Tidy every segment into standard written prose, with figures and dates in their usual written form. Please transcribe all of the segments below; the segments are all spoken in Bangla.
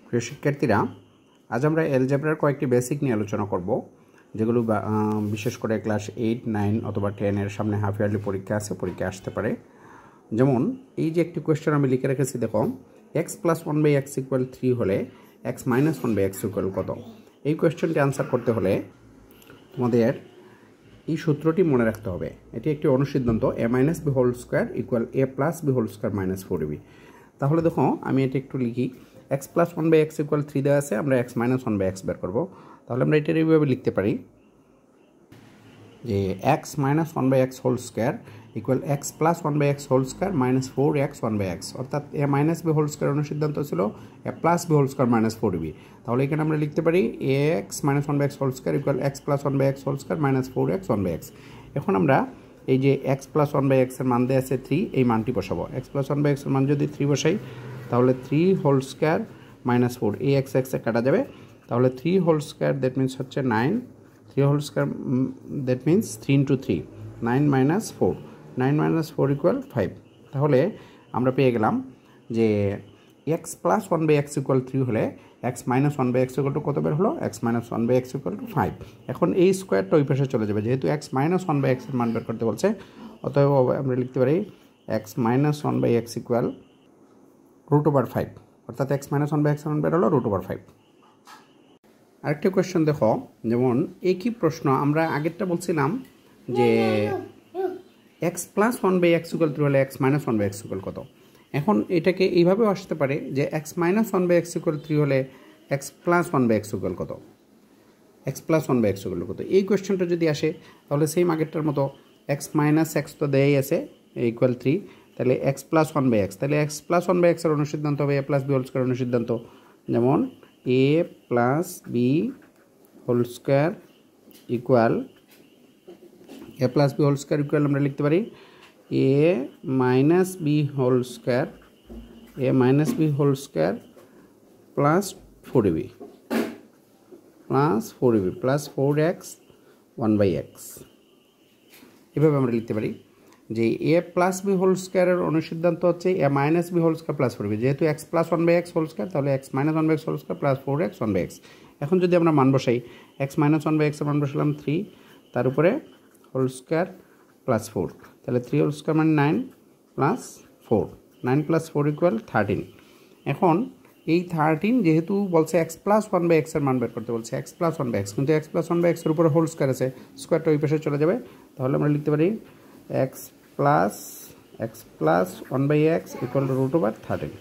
প্রিয় শিক্ষার্থীরা, আজ আমরা অ্যালজেব্রার কয়েকটি বেসিক নিয়ে আলোচনা করব, যেগুলো বিশেষ করে ক্লাস 8, 9 অথবা 10 এর সামনে হাফ ইয়ারলি পরীক্ষা আসতে পারে। যেমন এই যে একটি কোয়েশ্চেন আমি লিখে রেখেছি, দেখো x + 1/x = 3 হলে x - 1/x = কত। এই কোয়েশ্চেনটি আনসার করতে হলে তোমাদের এই সূত্রটি মনে রাখতে হবে। এটি একটি অনুসিদ্ধান্ত a - b² = a + b² - 4ab। তাহলে দেখো আমি এটা একটু লিখি, x + 1/x = 3 দেওয়া আছে, আমরা x - 1/x বের করব। তাহলে আমরা এটা এইভাবে লিখতে পারি যে x - 1/x² = x + 1/x² - 4x 1/x, অর্থাৎ a - b² অনুসিদ্ধান্ত ছিল a + b² - 4ab। তাহলে এখানে আমরা লিখতে পারি ax - 1/x² = x + 1/x² - 4x 1/x। এখন আমরা এই যে x + 1/x এর মান দেওয়া আছে 3, এই মানটি বসাবো। x + 1/x এর মান যদি 3 বসাই, তাহলে 3² - 4, এই x এ কাটা যাবে। তাহলে 3² দ্যাট মিনস হচ্ছে 9, 3² দ্যাট মিনস 3 × 3, 9 - 4, 9 - 4 = 5। তাহলে আমরা পেয়ে গেলাম যে x + 1/x = 3 হলে x - 1/x = কত বের হলো, x - 1/x = 5। এখন এই স্কোয়ারটা ওই পাশে চলে যাবে, যেহেতু x - 1/x এর মান বের করতে বলছে, অতএব আমরা লিখতে পারি x - 1/x = √5, অর্থাৎ x - 1/x এর মান বের হলো √5। আরেকটা কোয়েশ্চেন দেখো, যেমন একই প্রশ্ন আমরা আগেরটা বলছিলাম যে x + 1/x = 3 হলে x - 1/x = কত। এখন এটাকে এইভাবেও আসতে পারে যে x - 1/x = 3 হলে x + 1/x = কত, x + 1/x = কত। এই কোয়েশ্চেনটা যদি আসে তাহলে সেম আগেরটার মতো x - x তো দেয়াই আছে = 3, তাহলে x + 1/x, তাহলে x + 1/x এর অনুসিদ্ধান্ত হবে a + b² অনুসিদ্ধান্ত। যেমন a + b² = আমরা লিখতে পারি a - b² plus 4ab plus 4x 1/x। এভাবে আমরা লিখতে পারি যে a + b² এর অনুসিদ্ধান্ত হচ্ছে a - b² plus 4ab, যেহেতু x + 1/x², তাহলে x - 1/x² plus 4x 1/x। এখন যদি আমরা মান বসাই, x - 1/x এর মান বসালাম 3, তার উপরে হোল² plus 4, তাহলে 3² মানে 9 plus 4, 9 plus 4 = 13। এখন এই 13 যেহেতু বলছে x + 1/x এর মান বের করতে বলছে, x + 1/x, কিন্তু x + 1/x এর উপরে হোল² আছে, স্কোয়ারটা ওই পাশে চলে যাবে। তাহলে আমরা লিখতে পারি x + 1/x = √13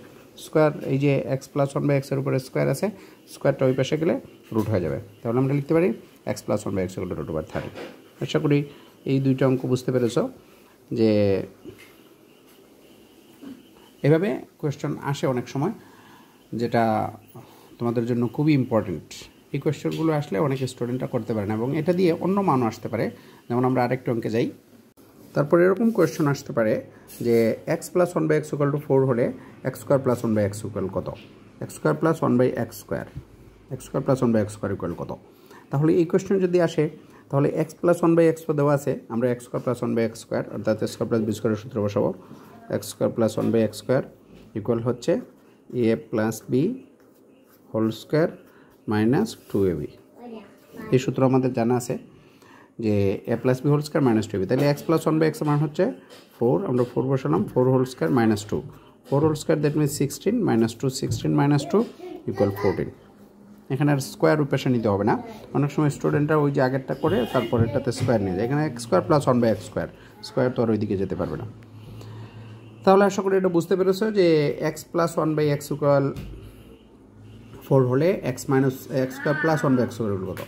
স্কোয়ার। এই যে x + 1/x এর উপরে স্কোয়ার আছে, স্কোয়ারটা ওই পাশে গেলে রুট হয়ে যাবে। তাহলে আমরা লিখতে পারি x + 1/x = √13। আশা করি এই দুইটা অঙ্ক বুঝতে পেরেছ যে এভাবে কোয়েশ্চেন আসে অনেক সময়, যেটা তোমাদের জন্য খুবই ইম্পর্টেন্ট। এই কোয়েশ্চেনগুলো আসলে অনেক স্টুডেন্টরা করতে পারে না, এবং এটা দিয়ে অন্য মানও আসতে পারে। যেমন আমরা আরেকটা অঙ্কে যাই, তারপর এরকম কোয়েশ্চেন আসতে পারে যে x + 1/x = 4 হলে x² + 1/x = কত, x² + 1/x², x² + 1/x² = কত। তাহলে এই কোয়েশ্চেন যদি আসে, তাহলে x + 1/x তো দেওয়া আছে, আমরা x² + 1/x², অর্থাৎ a² + b² সূত্র বসাবো। x² + 1/x² = হচ্ছে a + b² - 2ab। এই সূত্র আমাদের জানা আছে যে a + b² - 2ab। তাহলে x + 1/x এর মান হচ্ছে 4, আমরা 4 বসালাম, 4² - 2, 4² দ্যাট মিনস 16 - 2, 16 - 2 = 14। এখানে আর স্কোয়ার উপাশে নিতে হবে না, অনেক সময় স্টুডেন্টরা ওই যে আগেরটা করে তারপর এটাতে স্কোয়ার নিয়ে যায়। এখানে x² + 1/x², স্কোয়ার তো আর ওইদিকে যেতে পারবে না। তাহলে আশা করি এটা বুঝতে পেরেছো যে x + 1/x = 4 হলে x² + 1/x = কত।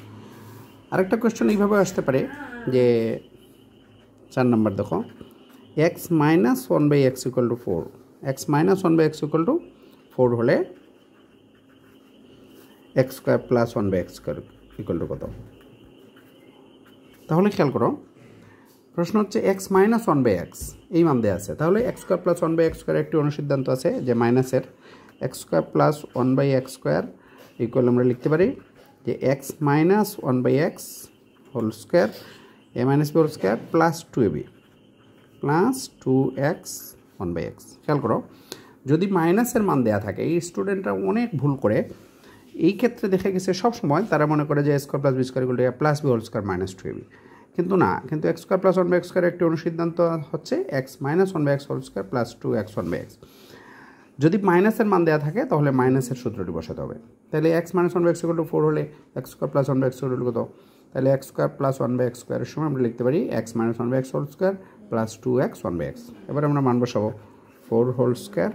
আরেকটা কোয়েশ্চেন এইভাবে আসতে পারে যে 4 নম্বর দেখো, x - 1/x = 4, x - 1/x = 4 হলে x² + 1/x² = কত। তাহলে খেয়াল করো, প্রশ্ন হচ্ছে x - 1/x এই মান দেওয়া আছে, তাহলে x² + 1/x² একটি অনুসিদ্ধান্ত আছে যে মাইনাসের, x² + 1/x² আমরা লিখতে পারি যে x - 1/x² a - b² plus 2ab plus 2x 1/x। খেয়াল করো, যদি মাইনাসের মান দেওয়া থাকে, এই স্টুডেন্টরা অনেক ভুল করে, এই ক্ষেত্রে দেখা গেছে সবসময় তারা মনে করে যে square plus B square equal to A plus B whole square minus 2ab, কিন্তু না, কিন্তু x square plus 1/x square একটি অনুসিদ্ধান্ত হচ্ছে X minus 1/x whole square plus 2x 1/x। যদি মাইনাসের মান দেওয়া থাকে তাহলে মাইনাসের সূত্রটি বসাতে হবে। তাহলে x minus 1/x equal two 4 হলে x square plus 1/x equal to কত? তাহলে এক্স স্কোয়ার প্লাস 1/x স্কোয়ারের সময় আমরা লিখতে পারি X minus 1/x whole square plus 2x 1/x। এবার আমরা মান বসাবো 4 whole square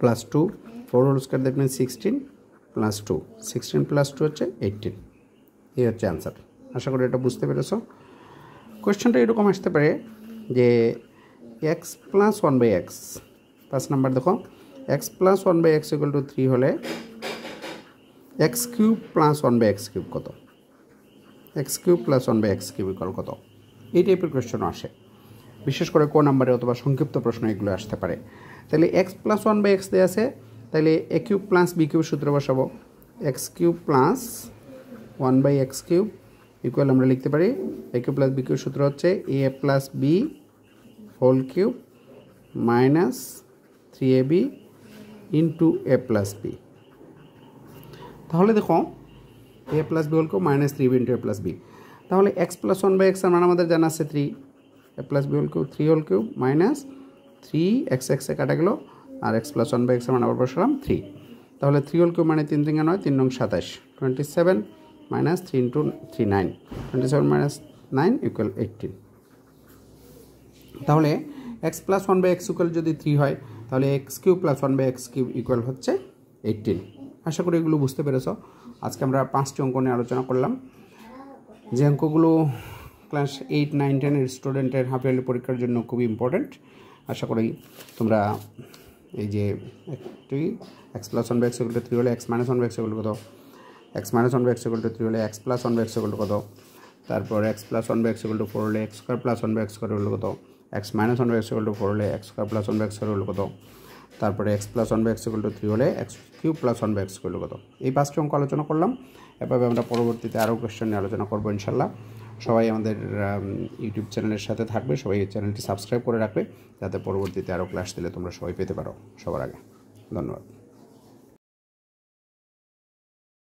plus 2, 4 whole square that means 16 plus 2, 16 plus 2 হচ্ছে 18। এই হচ্ছে অ্যান্সার। আশা করি এটা বুঝতে পেরেছো। কোয়েশ্চেনটা এরকম আসতে পারে যে এক্স প্লাস 1/x, 5 নাম্বার দেখো, x plus 1/x equal to 3 হলে x cube plus 1/x cube কত? X cube plus 1/x cube equal কত? এই টাইপের কোয়েশ্চেনও আসে, বিশেষ করে ক নাম্বারে অথবা সংক্ষিপ্ত প্রশ্ন এগুলো আসতে পারে। তাহলে এক্স প্লাস 1/x দেওয়া আছে, তাহলে a cube plus b cube সূত্র বসাবো, x cube plus 1/x cube equal আমরা লিখতে পারি a cube plus b cube সূত্র হচ্ছে a plus B whole cube minus 3ab into a plus b. তাহলে দেখো a plus B whole cube minus 3ab into a plus b. তাহলে এক্স প্লাস 1/x এর মান আমাদের জানা আছে 3, a plus B whole cube 3 whole cube minus 3x এ কাটা গেল, আর এক্স প্লাস 1/x এর মান আবার বসালাম 3। তাহলে 3 হোল কিউব মানে 3 3 9, 3 9 27, 27 মাইনাস 3 ইন্টু 3 9, 27 মাইনাস 9 ইকুয়াল 18। তাহলে এক্স প্লাস 1/x ইকুয়াল যদি 3 হয়, তাহলে x cube plus 1/x cube equal হচ্ছে 18। আশা করি এগুলো বুঝতে পেরেছ। আজকে আমরা 5টি অঙ্ক নিয়ে আলোচনা করলাম, যে অঙ্কগুলো ক্লাস 8, 9, 10 স্টুডেন্টের হাফ ইয়ারলি পরীক্ষার জন্য খুবই ইম্পর্ট্যান্ট। আশা করি তোমরা এই যে একটি x plus 1/x equal to 3 হলে x minus 1/x equal to কত? X minus 1/x equal to 3 হলে x plus 1/x equal to কত? তারপর x plus 1/x equal two 4 হলে x square plus 1/x square হলো কত? X minus 1/x equal two 4 হলে x square plus 1/x square হলো কত? তারপরে x plus 1/x equal to 3 হলে x cube plus 1/x equal to কত? এই 5টি অঙ্ক আলোচনা করলাম। এভাবে আমরা পরবর্তীতে আরও কোয়েশ্চেন নিয়ে আলোচনা করবো ইনশাল্লাহ। সবাই আমাদের ইউটিউব চ্যানেলের সাথে থাকবে, সবাই এই চ্যানেলটি সাবস্ক্রাইব করে রাখবে, যাতে পরবর্তীতে আরও ক্লাস দিলে তোমরা সবাই পেতে পারো সবার আগে। ধন্যবাদ।